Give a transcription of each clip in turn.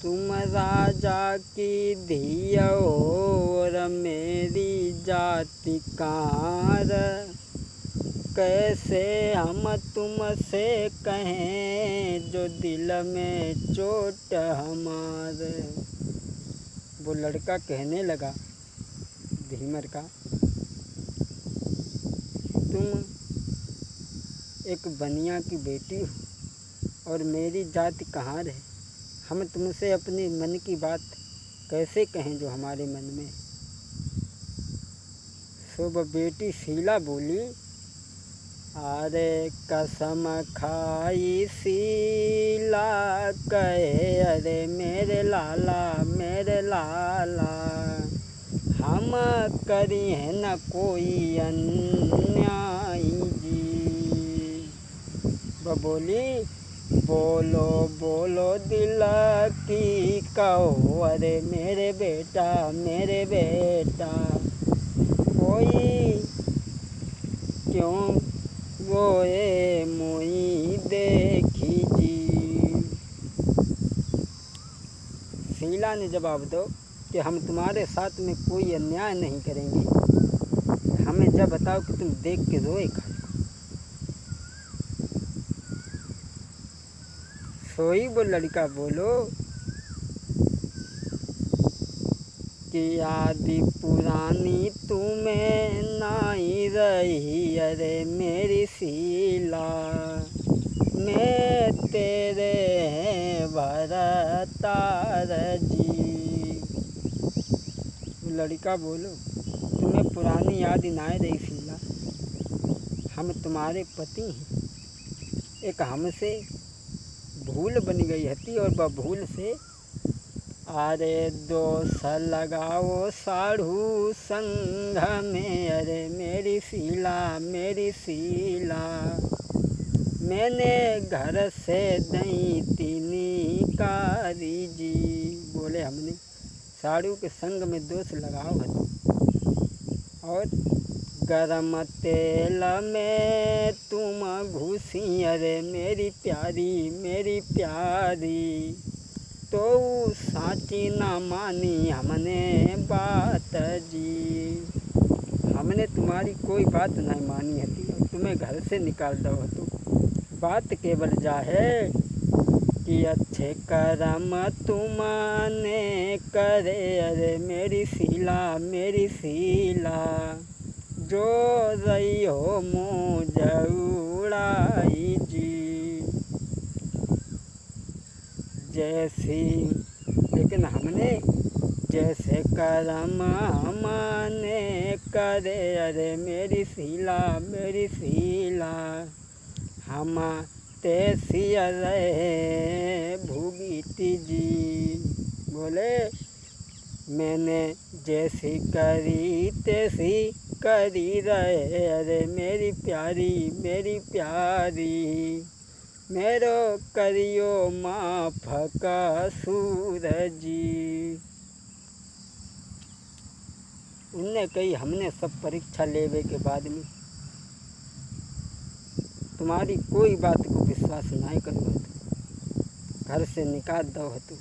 तुम राजा की धिया और मेरी जाति कार, कैसे हम तुमसे कहें जो दिल में चोट हमारे। वो लड़का कहने लगा धीमर का, तुम एक बनिया की बेटी हो और मेरी जाति कहाँ रहे, हम तुमसे अपने मन की बात कैसे कहें जो हमारे मन में। सो वह बेटी शीला बोली, अरे कसम खाई शीला कहे, अरे मेरे लाला हम करी है न कोई अन्याय जी। वह बोली, बोलो बोलो दिल की कहो, अरे मेरे बेटा कोई क्यों रोए मोई देखी जी। शीला ने जवाब दो कि हम तुम्हारे साथ में कोई अन्याय नहीं करेंगे, हमें जब बताओ कि तुम देख के रोए खाली। सोई वो लड़का बोलो कि आदि पुरानी तुम्हें नाई रही, अरे मेरी शीला मैं तेरे हैं भरतार जी। लड़का बोलो, तुम्हें पुरानी याद नाई रही शीला, हम तुम्हारे पति हैं, एक हमसे भूल बन गई थी और वह भूल से अरे दोष लगाओ साढ़ू संग में, अरे मेरी शीला मैंने घर से दई तीनी कारी जी। बोले हमने साढ़ू के संग में दोष लगाओ है और गरम तेल में तुम घुसी, अरे मेरी प्यारी तो साची ना मानी हमने बात जी। हमने तुम्हारी कोई बात नहीं मानी थी और तुम्हें घर से निकाल दो तो बात केवल जा है कि अच्छे कर्म तुमने करे, अरे मेरी शीला जो रही हो मुझ उड़ाई जी। जैसी लेकिन हमने जैसे कर्म हमने करे, अरे मेरी शीला हम तैसी रहे भूगीती जी। बोले मैंने जैसी करी तैसी करी रहे, अरे मेरी प्यारी मेरो करियो माफ का सूरजी। उनने कही, हमने सब परीक्षा लेवे के बाद में तुम्हारी कोई बात को विश्वास नहीं करो, घर से निकाल दो हतु।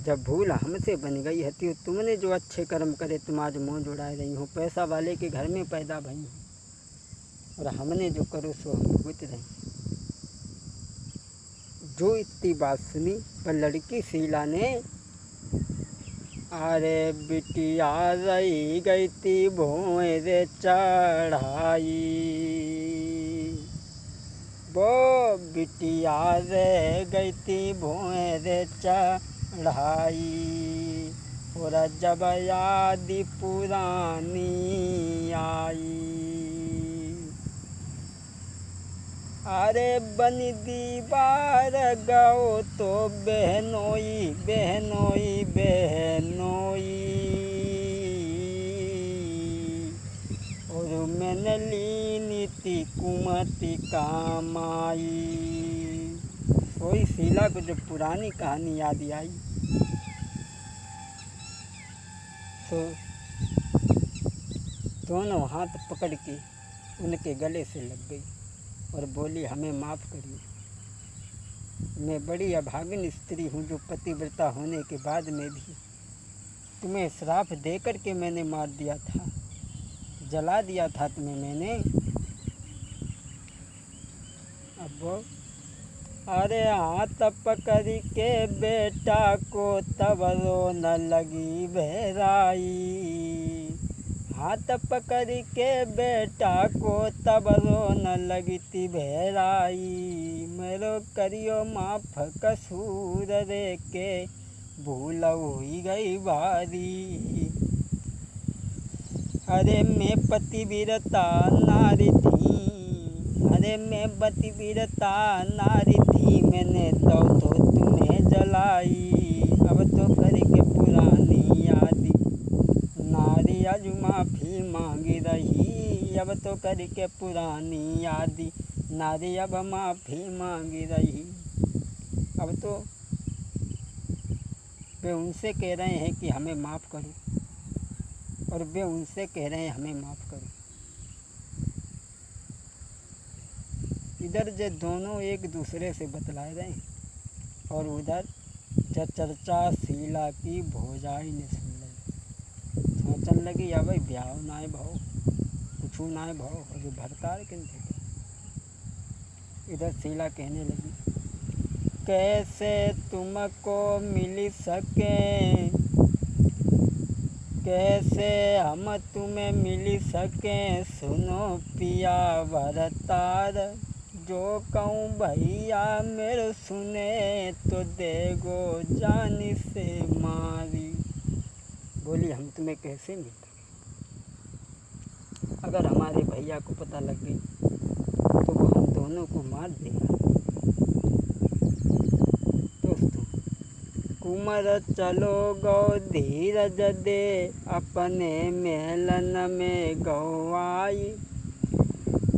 जब भूल हमसे बन गई हती, तुमने जो अच्छे कर्म करे तुम आज मुँह जुड़ाए रही हो, पैसा वाले के घर में पैदा भई हो और हमने जो करो सो हम भुगत रही। जो इतनी बात सुनी पर लड़की शीला ने, अरे बिटिया रही गई थी भोर चढ़ाई, वो बिटिया रह गई थी भोर चढ़ाई और जब याद पुरानी आई, अरे बन दीवार गाओ तो बहनोई और मैंने ली नीति कुमति कामाई। सोई शीला को जब पुरानी कहानी याद आई तो दोनों हाथ पकड़ के उनके गले से लग गई और बोली, हमें माफ़ करिए, मैं बड़ी अभागिन स्त्री हूँ जो पतिव्रता होने के बाद में भी तुम्हें श्राप दे कर के मैंने मार दिया था, जला दिया था तुम्हें मैंने। अब वो अरे हाथ पकड़ के बेटा को तब रोने लगी बहराई, हाथ पकड़ के बेटा को तब रोने लगी थी बहराई। मेरो करियो माफ कसूर रे के भूल हुई गई बारी। अरे मैं पतिव्रता नारी थी, अरे मैं पतिव्रता नारी थी, मैंने तो तुम्हें जलाई। अब तो करके पुरानी यादी नारी आज माफ़ी मांग रही, अब तो करके पुरानी यादी नारी अब माफ़ी मांग रही। अब तो वे उनसे कह रहे हैं कि हमें माफ़ करो, और वे उनसे कह रहे हैं हमें माफ़ करो। इधर जो दोनों एक दूसरे से बतला रहे हैं, और उधर जब चर्चा शीला की भौजाई ने सुन ली, सोचने लगी या भाई ब्याह नाय भाव कुछ नाय भाव, और जो भरतार किन थे। इधर शीला कहने लगी कैसे तुमको मिल सके, कैसे हम तुम्हें मिल सके, सुनो पिया भरतार, जो कहूँ भैया मेरे सुने, तो देगो जान से मारी। बोली हम तुम्हें कैसे मिल सके, अगर हमारे भैया को पता लग गई तो वो हम दोनों को मार देगा। कुमर चलो गौ धीरज दे, अपने मेलन में गौआई,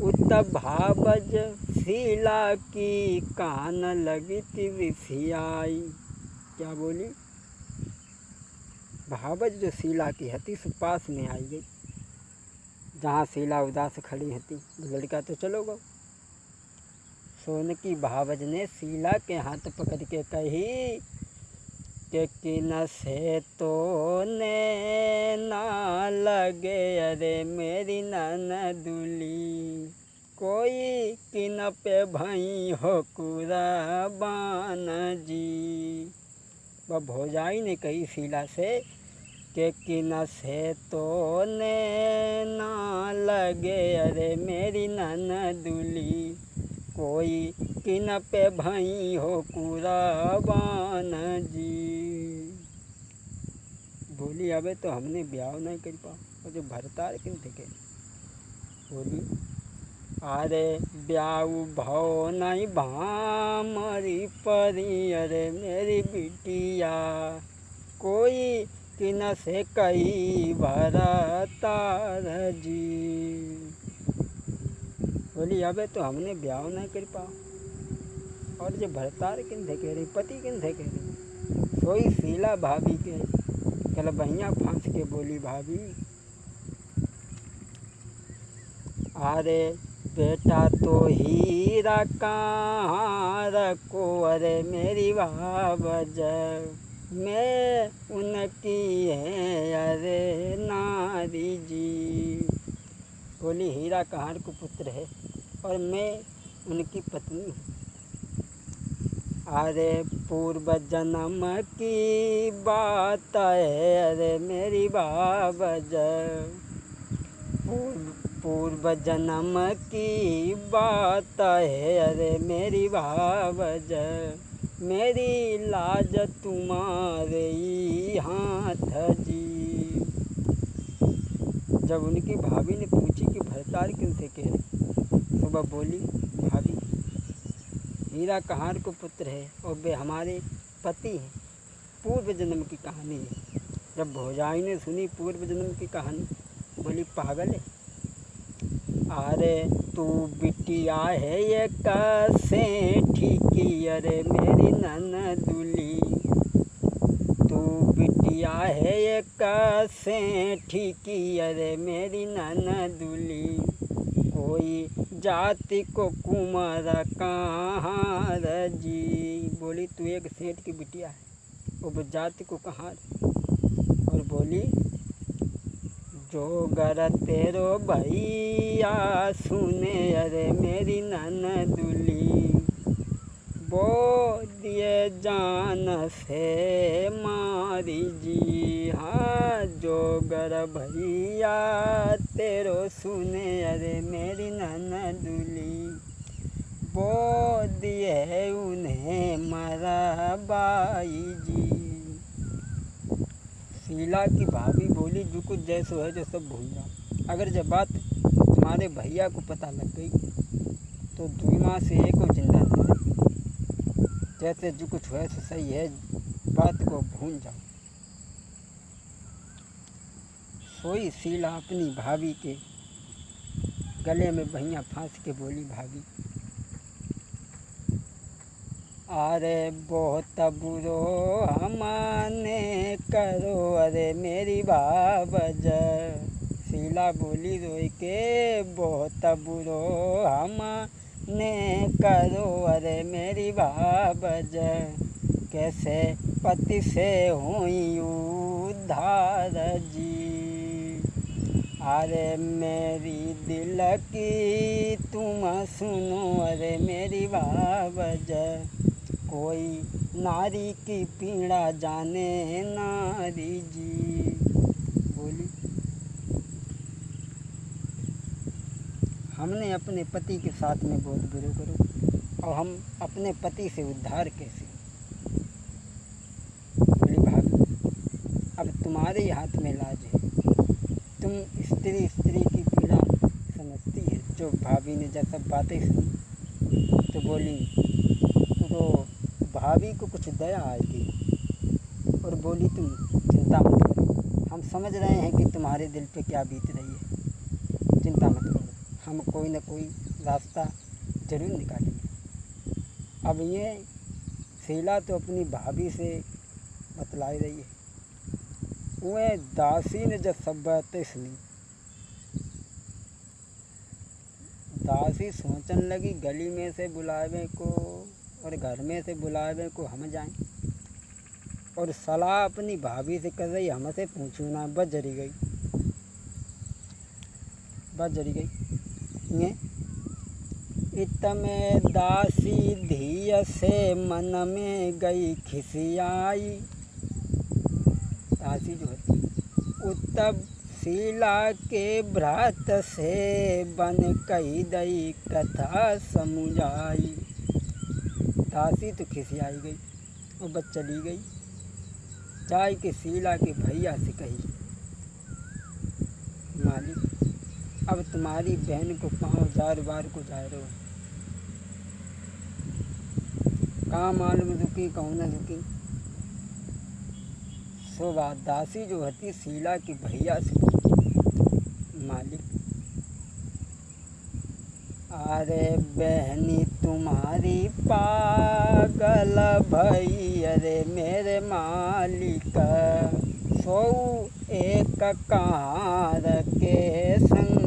उत भावज शीला की कान लगी थी विसियाई। क्या बोली? भावज जो शीला की हती सो पास में आई गई, जहाँ शीला उदास खड़ी हती। लड़का तो चलो गो। सोन की भावज ने शीला के हाथ पकड़ के कही कि किन से तो ने ना लगे, अरे मेरी ननदुली, कोई किन पे भई हो कुर्बान जी। वह भौजाई ने कही शीला से कि किन से तो ने ना लगे, अरे मेरी ननदुली, कोई किन पे भई हो कुर्बान जी। बोली अबे तो हमने ब्याह नहीं कर पाओ, और जो भरतार किन थे के बोली अरे ब्याह भाव नहीं भामरी परी, अरे मेरी बिटिया, कोई किन से कही भरतार जी। बोली अबे तो हमने ब्याह नहीं कर पाओ, और जो भरतार किन थे कह रही, पति किन थे कह रही, सोई शीला भाभी के कल बहिया फांस के बोली भाभी अरे बेटा तो हीरा कहाँ रखो, अरे मेरी भावज मैं उनकी है अरे नारी जी। बोली हीरा कहार को पुत्र है और मैं उनकी पत्नी हूँ। अरे पूर्व जन्म की बात है, अरे मेरी भावज पूर्व जन्म की बात है, अरे मेरी भावज मेरी लाज तुम्हारे ही हाथ जी। जब उनकी भाभी ने पूछी कि भरतार किन से कह रही, तो वह बोली भाभी हीरा कहार को पुत्र है और वे हमारे पति हैं, पूर्व जन्म की कहानी है। जब भौजाई ने सुनी पूर्व जन्म की कहानी, बोली पागल है, अरे तू बिटिया है ये कैसे ठीकी, अरे मेरी ननदुली, तू बिटिया है ये कैसे ठीकी, अरे मेरी ननदुली, कोई जाति को कुमार कहाँ जी। बोली तू एक सेठ की बिटिया है, वो जाति को कहाँ। और बोली जो गर तेरो भैया सुने अरे मेरी ननदुली, वो दिए जान से मारी जी। हाँ जो गर भैया तेरो सुने अरे मेरी ननदुली, वो दिए उन्हें मरा बाई जी। शीला की भाभी बोली जो कुछ जैसो है जो सब भूल जाओ। अगर जब बात तुम्हारे भैया को पता लग गई तो 2 माह से एक को जिंदा नहीं रहे। जैसे जो कुछ है सो सही है, बात को भूल जाओ। सोई शीला अपनी भाभी के गले में भैया फांस के बोली भाभी अरे बहुत बुरो हमने करो अरे मेरी बाबज। शीला बोली रोई के बहुत बुरो हमने करो अरे मेरी बाबज। कैसे पति से हुई उद्धार जी। अरे मेरी दिल की तुम सुनो अरे मेरी बाबज। कोई नारी की पीड़ा जाने नारी जी। बोली हमने अपने पति के साथ में बहुत बुरे करो और हम अपने पति से उद्धार कैसे। बोली भाभी अब तुम्हारे ही हाथ में लाज है, तुम स्त्री की पीड़ा समझती है। जो भाभी ने जब सब बातें सुनी तो बोली तो भाभी को कुछ दया आई और बोली तुम चिंता मत करो, हम समझ रहे हैं कि तुम्हारे दिल पे क्या बीत रही है। चिंता मत करो, हम कोई ना कोई रास्ता ज़रूर निकालेंगे। अब ये शीला तो अपनी भाभी से बतलाई रही है। वह दासी ने जब सब बातें सुनी, दासी सोचने लगी गली में से बुलावे को और घर में से बुलावे को हम जाएं। और सलाह अपनी भाभी से कर रही, हमसे पूछू ना। बस जरी गई ये इतने दासी धिय से मन में गई खिसियाई। दासी जो है उत्तम शीला के भ्रात से बन कही दई कथा समुझाई। दासी तो खिसियाई गई और बस चली गई। जाय के शीला के भैया से कही मालिक अब तुम्हारी बहन को 5000 बार को जा रहे हो, कहाँ मालूम रुकी कहूँ न रुकी। सो बात दासी जो होती शीला की भैया से मालिक अरे बहनी तुम्हारी पागल भई अरे मेरे मालिक। सो एक कहार के संग